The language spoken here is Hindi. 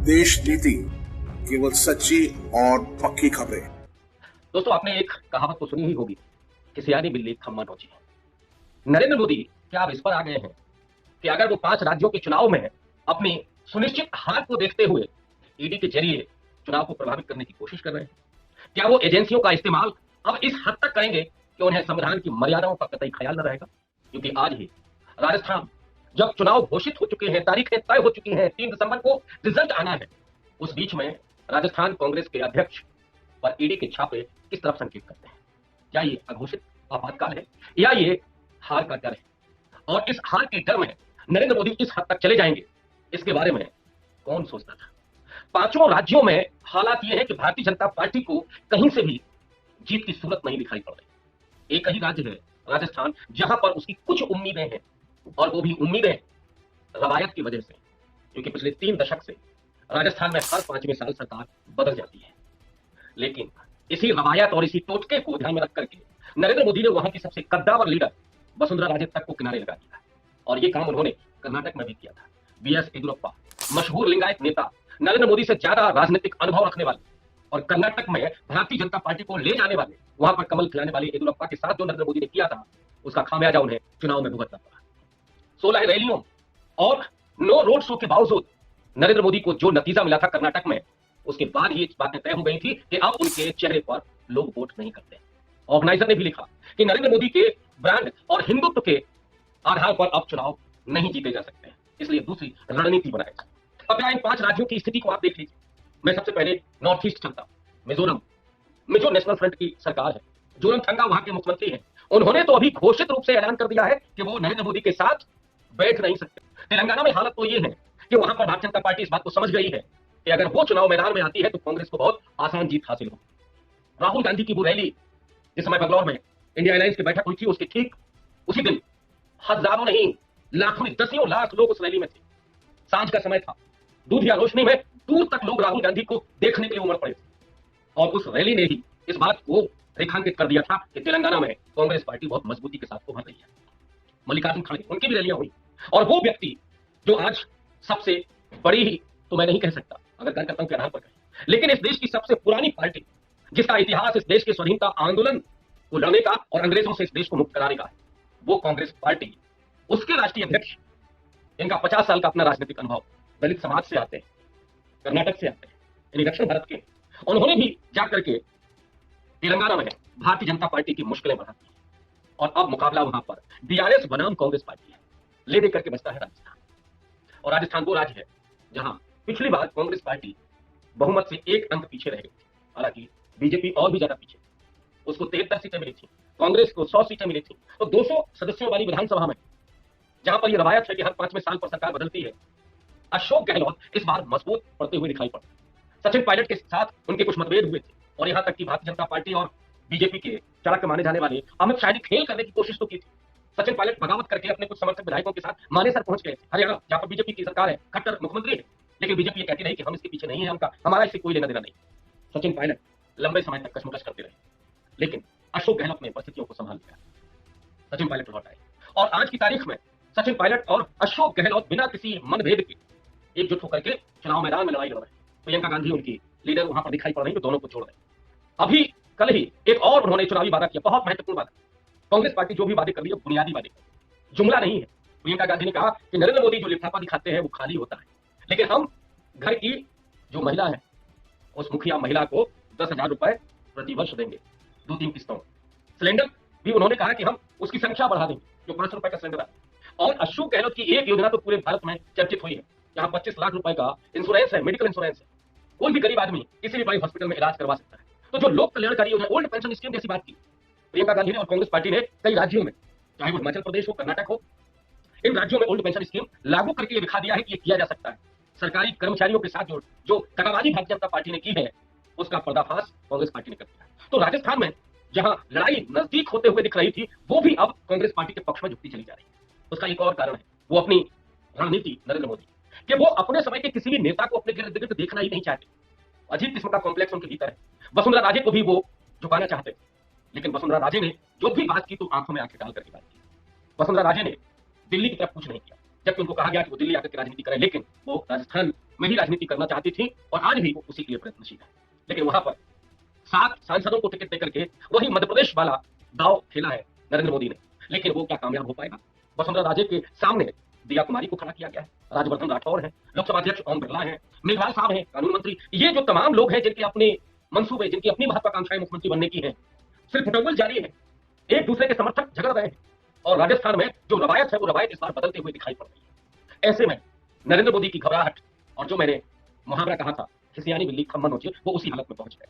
देश नीति, केवल सच्ची और पक्की खबरें। दोस्तों, आपने एक कहावत तो सुनी ही होगी कि सियानी बिल्ली खम्मा नोची। नरेंद्र मोदी क्या अब इस पर आ गए हैं कि अगर वो 5 राज्यों के चुनाव में अपनी सुनिश्चित हार को देखते हुए ईडी के जरिए चुनाव को प्रभावित करने की कोशिश कर रहे हैं? क्या वो एजेंसियों का इस्तेमाल अब इस हद तक करेंगे कि उन्हें संविधान की मर्यादाओं का कतई ख्याल न रहेगा? क्योंकि आज ही राजस्थान जब चुनाव घोषित हो चुके हैं, तारीखें तय हो चुकी हैं, 3 दिसंबर को रिजल्ट आना है, उस बीच में राजस्थान कांग्रेस के अध्यक्ष पर ईडी के छापे किस तरफ संकेत करते हैं? क्या ये अघोषित आपातकाल है या ये हार का डर है? और इस हार के डर में नरेंद्र मोदी किस हद तक चले जाएंगे, इसके बारे में कौन सोचता था? 5 राज्यों में हालात ये है कि भारतीय जनता पार्टी को कहीं से भी जीत की सूरत नहीं दिखाई पड़ रही। एक ही राज्य है राजस्थान, जहां पर उसकी कुछ उम्मीदें हैं, और वो भी उम्मीदें रवायत की वजह से, क्योंकि पिछले 3 दशक से राजस्थान में हर 5वें साल सरकार बदल जाती है। लेकिन इसी रवायत और इसी टोटके को ध्यान में रख करके नरेंद्र मोदी ने वहां की सबसे कद्दावर लीडर वसुंधरा राजे तक को किनारे लगा दिया, और ये काम उन्होंने कर्नाटक में भी किया था। बीएस येदियुरप्पा, मशहूर लिंगायत नेता, नरेंद्र मोदी से ज्यादा राजनीतिक अनुभव रखने वाले और कर्नाटक में भारतीय जनता पार्टी को ले जाने वाले, वहां पर कमल खिलाने वाले येदियुरप्पा के साथ जो नरेंद्र मोदी ने किया था, उसका खामियाजा उन्हें चुनाव में भुगतना पड़ा। 16 रैलियों और 9 रोड शो के बावजूद नरेंद्र मोदी को जो नतीजा मिला था कर्नाटक में, उसके बाद ये बातें तय हो गई थी कि अब उनके चेहरे पर लोग वोट नहीं करते। ऑर्गेनाइजर ने भी लिखा कि नरेंद्र मोदी के ब्रांड और हिंदुत्व के आधार पर अब चुनाव नहीं जीते जा सकते, इसलिए दूसरी रणनीति बनाई। अब इन 5 राज्यों की स्थिति को आप देख लीजिए। मैं सबसे पहले नॉर्थ ईस्ट चलता हूं। मिजोरम में जो नेशनल फ्रंट की सरकार है, जोरमथंगा वहां के मुख्यमंत्री हैं, उन्होंने तो अभी घोषित रूप से ऐलान कर दिया है कि वो नरेंद्र मोदी के साथ बैठ नहीं सकते। तेलंगाना में हालत तो ये है कि वहां पर भारतीय जनता पार्टी इस बात को समझ गई है कि अगर वो चुनाव मैदान में आती है तो कांग्रेस को बहुत आसान जीत हासिल हो। राहुल गांधी की वो रैली जिस समय बंगलौर में इंडिया अलायंस की बैठक हुई थी, उसके ठीक उसी दिन हजारों नहीं लाखों, दसियों लाख लोग उस रैली में थे। सांझ का समय था, दूधिया रोशनी में दूर तक लोग राहुल गांधी को देखने के लिए उमड़ पड़े थे, और उस रैली ने ही इस बात को रेखांकित कर दिया था कि तेलंगाना में कांग्रेस पार्टी बहुत मजबूती के साथ उभर रही है। मल्लिकार्जुन खड़गे, उनकी भी रैलियां हुई, और वो व्यक्ति जो आज सबसे बड़ी ही तो मैं नहीं कह सकता अगर कार्यकर्ताओं के आधार पर कहें, लेकिन इस देश की सबसे पुरानी पार्टी जिसका इतिहास इस देश के स्वाधीनता आंदोलन को लड़ने का और अंग्रेजों से इस देश को मुक्त कराने का है, वो कांग्रेस पार्टी, उसके राष्ट्रीय अध्यक्ष, इनका 50 साल का अपना राजनीतिक अनुभव, दलित समाज से आते हैं, कर्नाटक से आते हैं, यानी दक्षिण भारत के, उन्होंने भी जाकर के तेलंगाना में भारतीय जनता पार्टी की मुश्किलें बढ़ा दी, और अब मुकाबला वहां पर बीआरएस बनाम कांग्रेस पार्टी है। ले दे करके बचता है राजस्थान, और राजस्थान वो राज्य है जहां पिछली बार कांग्रेस पार्टी बहुमत से 1 अंक पीछे रह गई थी। हालांकि बीजेपी और भी ज्यादा पीछे, उसको 73 सीटें मिली थी, कांग्रेस को 100 सीटें मिली थी। तो 200 सदस्यों वाली विधानसभा में, जहां पर यह रवायत है कि हर 5वें साल पर सरकार बदलती है, अशोक गहलोत इस बार मजबूत पड़ते हुए दिखाई पड़े। सचिन पायलट के साथ उनके कुछ मतभेद हुए थे, और यहां तक कि भारतीय जनता पार्टी और बीजेपी के चाणक्य माने जाने वाले अमित शाह ने खेल करने की कोशिश तो की थी। सचिन पायलट बगावत करके अपने कुछ समर्थक विधायकों के साथ मानेसर पहुंच गए थे, हरियाणा, जहां पर बीजेपी की सरकार है, खट्टर मुख्यमंत्री है, लेकिन बीजेपी ये कहती रही कि हम इसके पीछे नहीं है, हमारा इससे कोई लेना देना नहीं। सचिन पायलट लंबे समय तक कशमकश करते रहे, लेकिन अशोक गहलोत ने परिस्थितियों को संभाल लिया। सचिन पायलट लौट आए, और आज की तारीख में सचिन पायलट और अशोक गहलोत बिना किसी मनभेद के एकजुट होकर के चुनाव मैदान में लड़ाई लड़ रहे हैं। प्रियंका गांधी उनकी लीडर वहां पर दिखाई पड़ रही है, तो दोनों को जोड़ रहे हैं। अभी कल ही एक और उन्होंने चुनावी वादा किया, बहुत महत्वपूर्ण वादा। कांग्रेस पार्टी जो भी वादे कर रही है बुनियादी वादे, जुमला नहीं है। प्रियंका गांधी ने कहा कि नरेंद्र मोदी जो लिफाफा दिखाते हैं वो खाली होता है, लेकिन हम घर की जो महिला है, उस मुखिया महिला को 10,000 रुपए प्रति वर्ष देंगे, 2-3 किस्तों। सिलेंडर भी उन्होंने कहा कि हम उसकी संख्या बढ़ा देंगे, जो 5 रुपए का सिलेंडर है। और अशोक गहलोत की एक योजना तो पूरे भारत में चर्चित हुई है, यहाँ 25 लाख रुपए का इंश्योरेंस है, मेडिकल इंश्योरेंस है। कोई भी गरीब आदमी किसी भी बड़ी हॉस्पिटल में इलाज करवा सकता है। तो जो लोक कल्याणकारी योजना, ओल्ड पेंशन स्कीम जैसी बात की प्रियंका गांधी ने और कांग्रेस पार्टी ने कई राज्यों में, चाहे वो हिमाचल प्रदेश हो, कर्नाटक हो, इन राज्यों में ओल्ड पेंशन स्कीम लागू करके ये दिखा दिया है कि ये किया जा सकता है। सरकारी कर्मचारियों के साथ जो दगाबाजी भारतीय जनता पार्टी ने की है, उसका पर्दाफाश कांग्रेस पार्टी ने कर दिया। तो राजस्थान में जहां लड़ाई नजदीक होते हुए दिख रही थी, वो भी अब कांग्रेस पार्टी के पक्ष में झुकती चली जा रही है। उसका एक और कारण है, वो अपनी रणनीति नरेंद्र मोदी, कि वो अपने समय के किसी भी नेता को अपने गिर्द गिर्द देखना ही नहीं चाहते। अजीब किस्म का कॉम्प्लेक्स उनके भीतर है। वसुंधरा राजे को भी वो झुकाना चाहते थे, लेकिन वसुंधरा राजे ने जो भी बात की तो आंखों में आंखें डाल करके बात की। वसुंधरा राजे ने दिल्ली की तरफ कुछ नहीं किया, जबकि उनको कहा गया कि वो दिल्ली आकर के राजनीति करें, लेकिन वो राजस्थान में ही राजनीति करना चाहती थी और आज भी वो उसी के लिए प्रयत्नशील है। लेकिन वहां पर 7 सांसदों को टिकट देकर के वही मध्य प्रदेश वाला दाव खेला है नरेंद्र मोदी ने, लेकिन वो क्या कामयाब हो पाएगा? वसुंधरा राजे के सामने दिया कुमारी को खड़ा किया गया है, राजवर्धन राठौर है, लोकसभा अध्यक्ष ओम बिरला है, मेघवाल साहब हैं कानून मंत्री। ये जो तमाम लोग हैं जिनके अपने मंसूबे, जिनकी अपनी महत्वाकांक्षाएं मुख्यमंत्री बनने की हैं, सिर्फ मुटव्वल जारी है, एक दूसरे के समर्थक झगड़ रहे हैं और राजस्थान में जो रवायत है वो रवायत इस बार बदलते हुए दिखाई पड़ रही है। ऐसे में नरेंद्र मोदी की घबराहट और जो मैंने मुहावरा कहा था, खिसियानी बिल्ली खम्मा नोचे, वो उसी हालत में पहुंच गए।